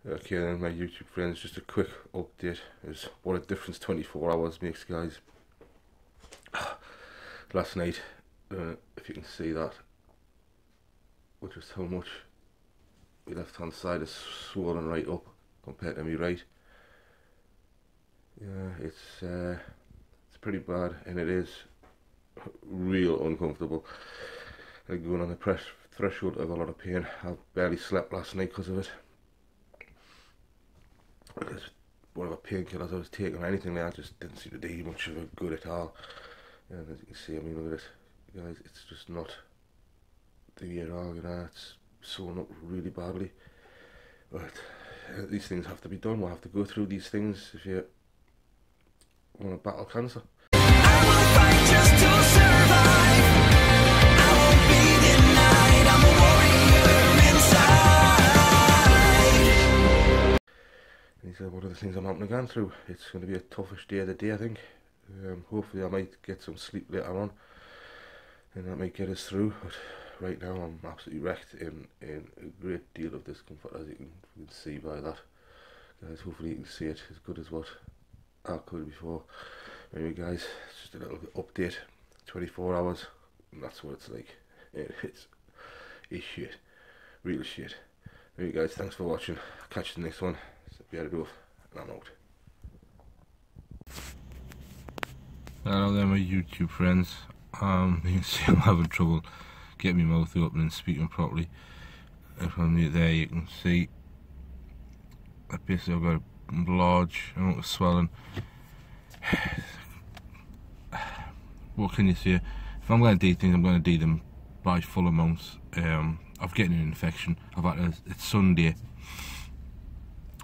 Okay then, my YouTube friends, just a quick update is what a difference 24 hours makes, guys. Last night, if you can see that, with just how much my left hand side is swollen right up compared to me right. Yeah, it's pretty bad, and it is real uncomfortable. Like going on the threshold of a lot of pain. I barely slept last night because of it. Whatever painkillers I was taking or anything like that just didn't seem to do much of a good at all. And as you can see, I mean, look at it, guys, it's just not doing at all, you know, it's swollen up really badly. But these things have to be done. We'll have to go through these things if you want to battle cancer. I will fight just to survive. I won't be denied. I'm a warrior inside. And he said, one of the things I'm having to go through. It's going to be a toughish day of the day, I think. Hopefully I might get some sleep later on, and that might get us through. But right now I'm absolutely wrecked in a great deal of discomfort, as you can see by that. Guys, hopefully you can see it as good as what I could before. Anyway guys, it's just a little update. 24 hours, and that's what it's like. It's shit. Real shit. Anyway guys, thanks for watching. I'll catch you in the next one. It's Bearded Wolf, and I'm out. Hello there my YouTube friends. You can see I'm having trouble getting my mouth open and speaking properly. And from there you can see that basically I've got a large amount of swelling. What can you say? If I'm going to do things, I'm going to do them by full amounts. I've getting an infection. It's Sunday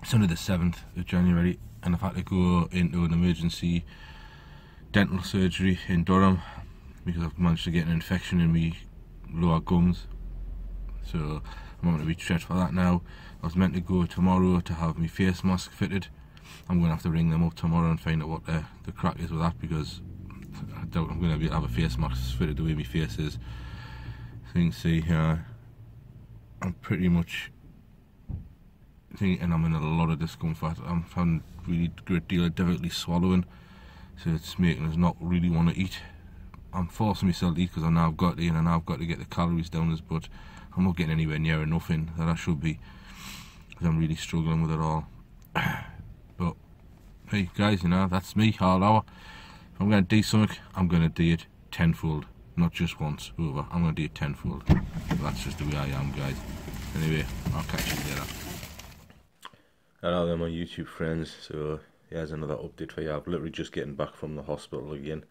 the 7th of January, and I've had to go into an emergency dental surgery in Durham because I've managed to get an infection in my lower gums. So I'm going to be treated for that now. I was meant to go tomorrow to have my face mask fitted. I'm going to have to ring them up tomorrow and find out what the crack is with that, because I doubt I'm going to be able to have a face mask fitted the way my face is. So you can see here, I'm pretty much thinking I'm in a lot of discomfort. I'm having a really great deal of difficulty swallowing, so it's making us not really want to eat. I'm forcing myself to eat because I know I've got to, and I know I've got to get the calories down, but I'm not getting anywhere near enough in that I should be, because I'm really struggling with it all. But hey guys, you know, that's me all hour. If I'm going to do something, I'm going to do it tenfold, not just once over. I'm going to do it tenfold. That's just the way I am, guys. Anyway, I'll catch you later. Hello there my YouTube friends. So here's another update for you. I've literally just getting back from the hospital again.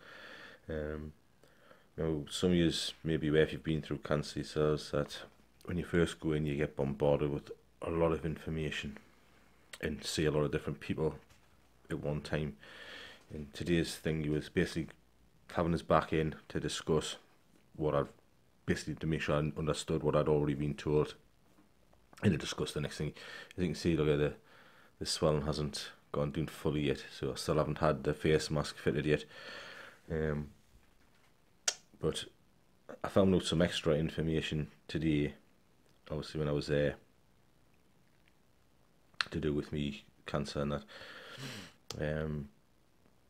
Now some of you may be aware, if you've been through cancer yourselves, that when you first go in you get bombarded with a lot of information and see a lot of different people at one time. And today's thing, you was basically having us back in to discuss what I've basically, to make sure I understood what I'd already been told, and to discuss the next thing. As you can see, look at the swelling hasn't gone down fully yet, so I still haven't had the face mask fitted yet. But I found out some extra information today, obviously when I was there, to do with me cancer and that.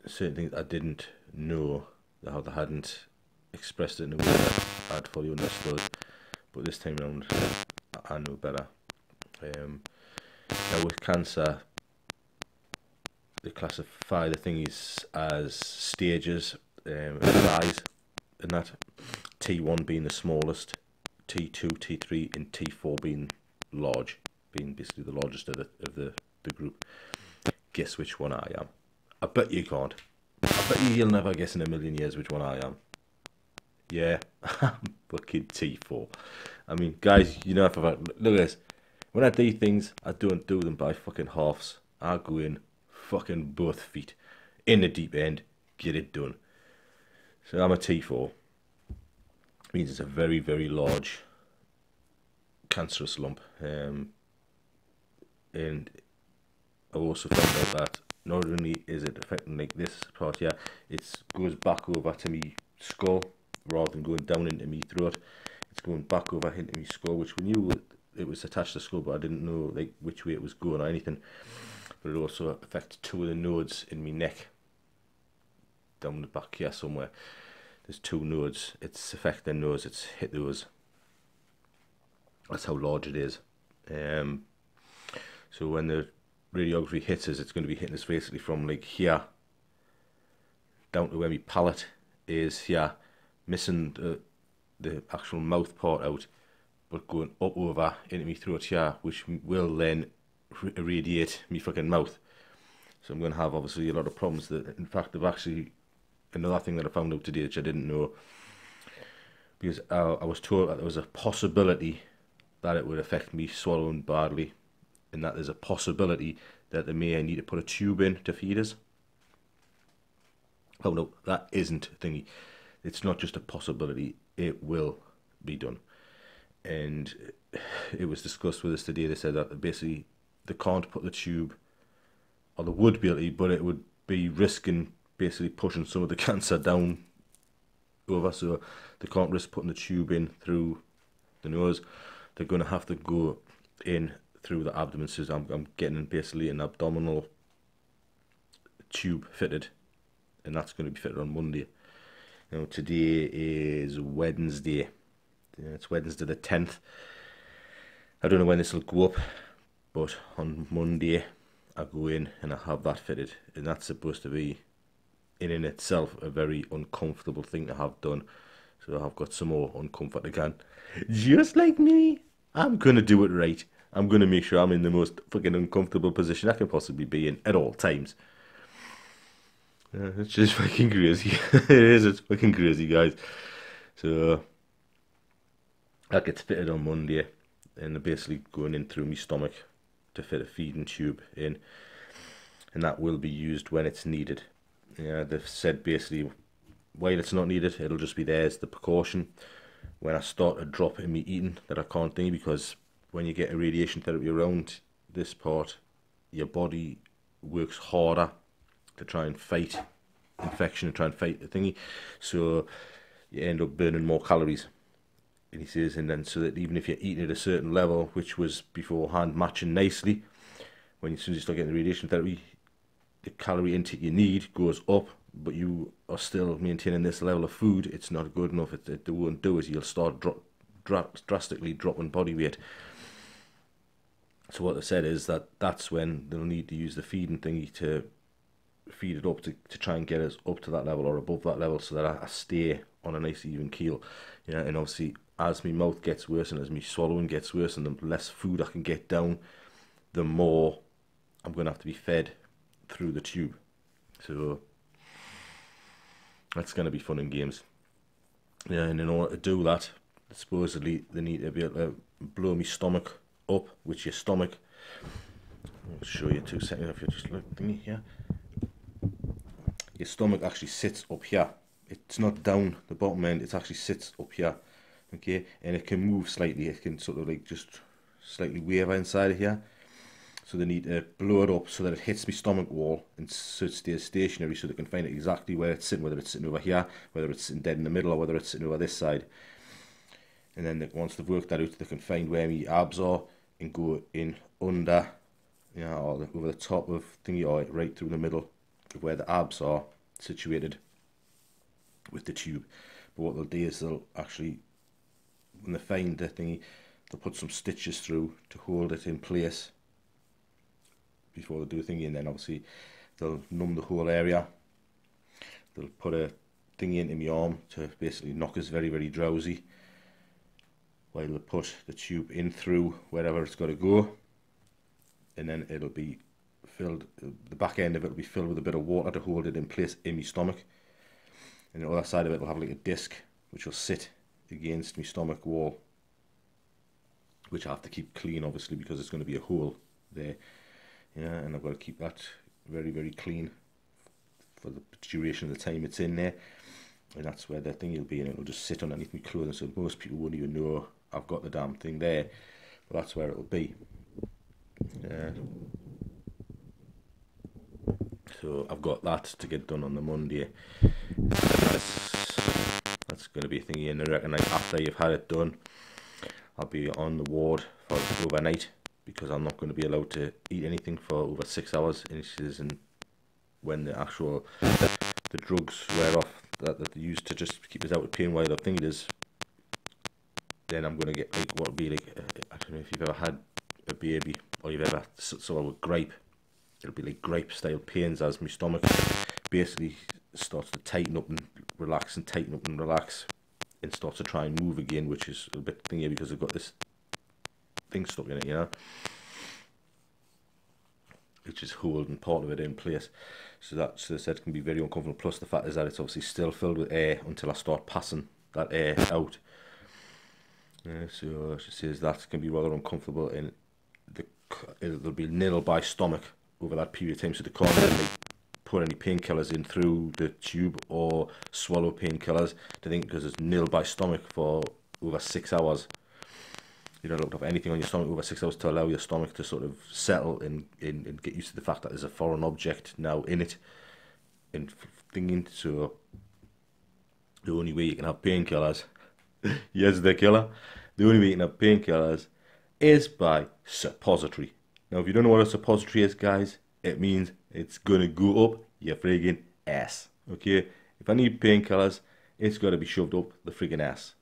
Certain things I didn't know, how they hadn't expressed it in a way that I'd fully understood, but this time around I know better. Now with cancer, they classify the thingies as stages, size, and that T1 being the smallest, T2, T3 and T4 being large, being basically the largest of the group. Guess which one I am? I bet you can't. I bet you'll never guess in a million years which one I am. Yeah, I'm fucking T4. I mean, guys, you know, look at this. When I do things, I don't do them by fucking halves. I go in fucking both feet, in the deep end, get it done. So I'm a T4. It means it's a very, very large cancerous lump. And I also found out that not only is it affecting like this part here, it goes back over to me skull rather than going down into me throat. It's going back over into me skull, which when you it was attached to the skull, but I didn't know like which way it was going or anything. But it also affects two of the nodes in my neck, down the back here somewhere. There's two nodes. It's affecting those. It's hit those. That's how large it is. So when the radiography hits us, it's going to be hitting us basically from like here down to where my palate is here, missing the actual mouth part out, but going up over into my throat here, which will then irradiate me fucking mouth. So I'm going to have obviously a lot of problems. That, in fact, I've actually, another thing that I found out today which I didn't know, because I was told that there was a possibility that it would affect me swallowing badly, and that there's a possibility that they may need to put a tube in to feed us. Oh no, that isn't a thingy. It's not just a possibility, it will be done. And it was discussed with us today. They said that basically they can't put the tube, or they would be able to, but it would be risking basically pushing some of the cancer down over, so they can't risk putting the tube in through the nose. They're going to have to go in through the abdomen. So I'm getting basically an abdominal tube fitted, and that's going to be fitted on Monday. Now today is Wednesday. It's Wednesday the 10th. I don't know when this will go up, but on Monday I go in and I have that fitted, and that's supposed to be in itself a very uncomfortable thing to have done. So I've got some more uncomfort again. Just like me, I'm going to do it right. I'm going to make sure I'm in the most fucking uncomfortable position I can possibly be in at all times. It's just fucking crazy. It is, it's fucking crazy, guys. So that gets fitted on Monday, and they're basically going in through my stomach to fit a feeding tube in, and that will be used when it's needed. Yeah, they've said basically while it's not needed, it'll just be there as the precaution. When I start a drop in me eating that I can't think, because when you get a radiation therapy around this part, your body works harder to try and fight infection and try and fight the thingy, so you end up burning more calories. And he says, and then so that even if you're eating at a certain level, which was beforehand matching nicely, when as soon as you start getting the radiation therapy, the calorie intake you need goes up, but you are still maintaining this level of food. It's not good enough. It won't do it. You'll start drastically dropping body weight. So what they said is that that's when they'll need to use the feeding thingy to feed it up to try and get us up to that level or above that level, so that I stay on a nice even keel. Yeah, and obviously as my mouth gets worse and as my swallowing gets worse and the less food I can get down, the more I'm going to have to be fed through the tube. So that's going to be fun and games. Yeah, and in order to do that, supposedly they need to be able to blow my stomach up, which your stomach, I'll show you 2 seconds if you just look at me here. Your stomach actually sits up here. It's not down the bottom end, it actually sits up here. Okay, and it can move slightly. It can sort of like just slightly waver inside of here. So they need to blow it up so that it hits my stomach wall and so it stays stationary, so they can find exactly where it's sitting, whether it's sitting over here, whether it's sitting dead in the middle, or whether it's sitting over this side. And then once they've worked that out, they can find where my abs are and go in under, you know, or over the top of thingy, or right through the middle of where the abs are situated with the tube. But what they'll do is they'll actually, when they find the thingy, they'll put some stitches through to hold it in place before they do the thingy, and then obviously they'll numb the whole area. They'll put a thingy into my arm to basically knock us very, very drowsy, while they put the tube in through wherever it's got to go, and then it'll be filled, the back end of it will be filled with a bit of water to hold it in place in my stomach, and the other side of it will have like a disc which will sit against my stomach wall, which I have to keep clean obviously because it's going to be a hole there. Yeah, and I've got to keep that very, very clean for the duration of the time it's in there, and that's where the thing will be, and it'll just sit underneath my clothing, so most people won't even know I've got the damn thing there, but that's where it'll be. So I've got that to get done on the Monday. That's going to be a thingy, and I reckon like after you've had it done, I'll be on the ward for overnight because I'm not going to be allowed to eat anything for over 6 hours. And she says, and when the actual the drugs wear off that they use to just keep us out of pain while the thing is, then I'm going to get like what would be like, I don't know if you've ever had a baby or you've ever sort of grape. It'll be like grape style pains as my stomach basically starts to tighten up and relax and tighten up and relax and starts to try and move again, which is a bit thingy because I've got this thing stuck in it, you know, which is holding part of it in place. So that, so they said, can be very uncomfortable. Plus the fact is that it's obviously still filled with air until I start passing that air out. So she says that can be rather uncomfortable, and there'll be nil by stomach over that period of time, so they can't really put any painkillers in through the tube or swallow painkillers. They think because it's nil by stomach for over 6 hours. You're not allowed to have anything on your stomach over 6 hours to allow your stomach to sort of settle and get used to the fact that there's a foreign object now in it and thinking. So the only way you can have painkillers, yes, the killer, the only way you can have painkillers is by suppository. Now, if you don't know what a suppository is, guys, it means it's gonna go up your friggin' ass. Okay? If I need painkillers, it's gotta be shoved up the friggin' ass.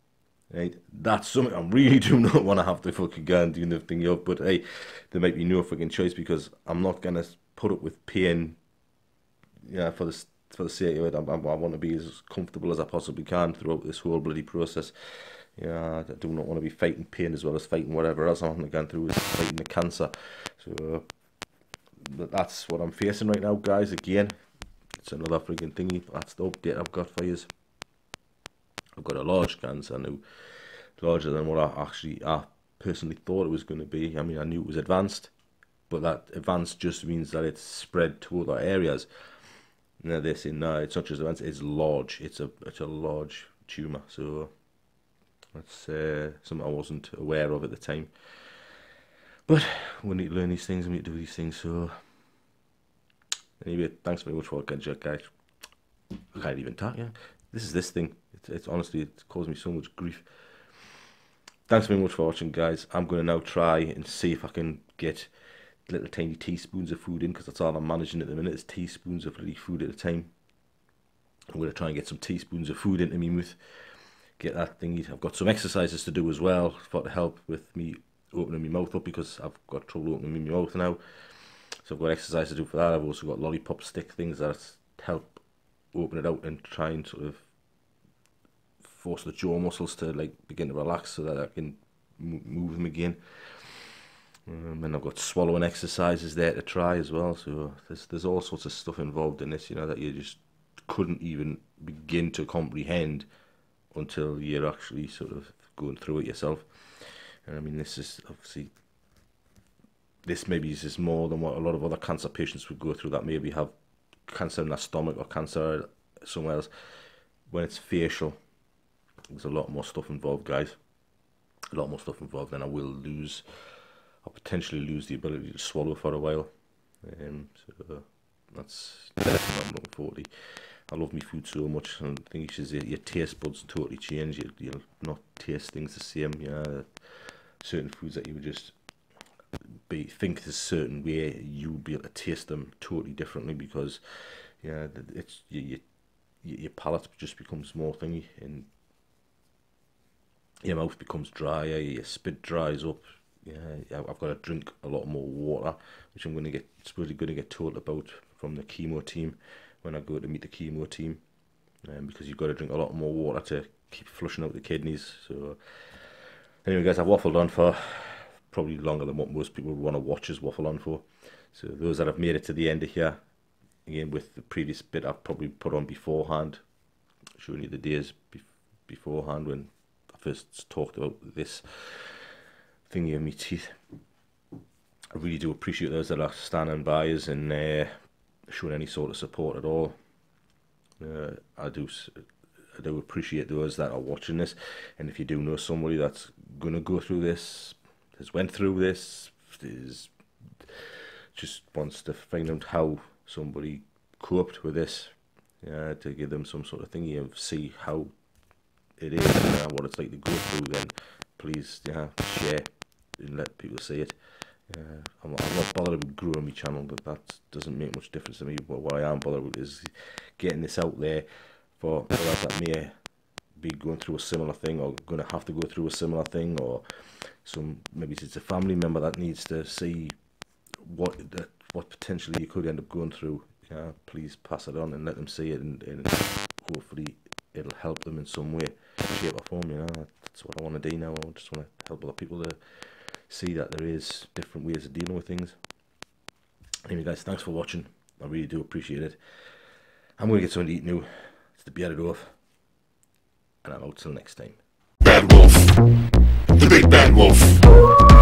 Right? That's something I really do not want to have to fucking go and do the thing up. But hey, there might be no fucking choice because I'm not gonna put up with pain. Yeah, for the sake of it, I want to be as comfortable as I possibly can throughout this whole bloody process. Yeah, I do not want to be fighting pain as well as fighting whatever else I'm going through, is fighting the cancer. So that's what I'm facing right now, guys. Again, it's another friggin' thingy. That's the update I've got for you. I've got a large cancer now, larger than what I personally thought it was going to be. I mean, I knew it was advanced, but that advanced just means that it's spread to other areas. Now they're saying no, it's not just advanced; it's large. It's a large tumor. So that's something I wasn't aware of at the time. But we need to learn these things and we need to do these things. So anyway, thanks very much for watching, guys. I can't even talk. Yeah, this thing. It's honestly, it's caused me so much grief. Thanks very much for watching, guys. I'm going to now try and see if I can get little tiny teaspoons of food in, because that's all I'm managing at the minute is teaspoons of really food at a time. I'm going to try and get some teaspoons of food into me mouth, get that thingy. I've got some exercises to do as well for to help with me opening my mouth up, because I've got trouble opening my mouth now. So I've got exercise to do for that. I've also got lollipop stick things that help open it out and try and sort of force the jaw muscles to like begin to relax so that I can move them again. And I've got swallowing exercises there to try as well. So there's all sorts of stuff involved in this, you know, that you just couldn't even begin to comprehend until you're actually sort of going through it yourself. And I mean, this is obviously, this maybe is just more than what a lot of other cancer patients would go through that maybe have cancer in their stomach or cancer somewhere else. When it's facial, there's a lot more stuff involved, guys. A lot more stuff involved, and I will lose, I'll potentially lose the ability to swallow for a while. So that's what I'm looking forward to. I love my food so much, and I think your taste buds totally change. You'll not taste things the same. You know, certain foods that you would just think a certain way, you would be able to taste them totally differently, because yeah, it's your palate just becomes more thingy, and your mouth becomes drier, your spit dries up. Yeah, I've got to drink a lot more water, which I'm supposedly going to get told about from the chemo team when I go to meet the chemo team, because you've got to drink a lot more water to keep flushing out the kidneys. So anyway, guys, I've waffled on for probably longer than what most people would want to watch us waffle on for. So those that have made it to the end of here, again, with the previous bit I've probably put on beforehand, showing you the days beforehand when I first talked about this thingy in my teeth. I really do appreciate those that are standing by us and showing any sort of support at all. I do appreciate those that are watching this, and if you do know somebody that's going to go through this, has went through this, is just wants to find out how somebody coped with this, to give them some sort of thingy of see how it is, what it's like to go through, then please, share and let people see it. I'm not bothered with growing my channel, but that doesn't make much difference to me. But what I am bothered with is getting this out there for others that may be going through a similar thing, or going to have to go through a similar thing, or maybe it's a family member that needs to see what potentially you could end up going through. Please pass it on and let them see it, and hopefully it'll help them in some way, shape or form. That's what I want to do now. I just want to help other people to see that there is different ways of dealing with things. Anyway, guys, thanks for watching. I really do appreciate it. I'm going to get something to eat now. It's the bearded wolf, and I'm out till next time. Bad wolf. The big bad wolf.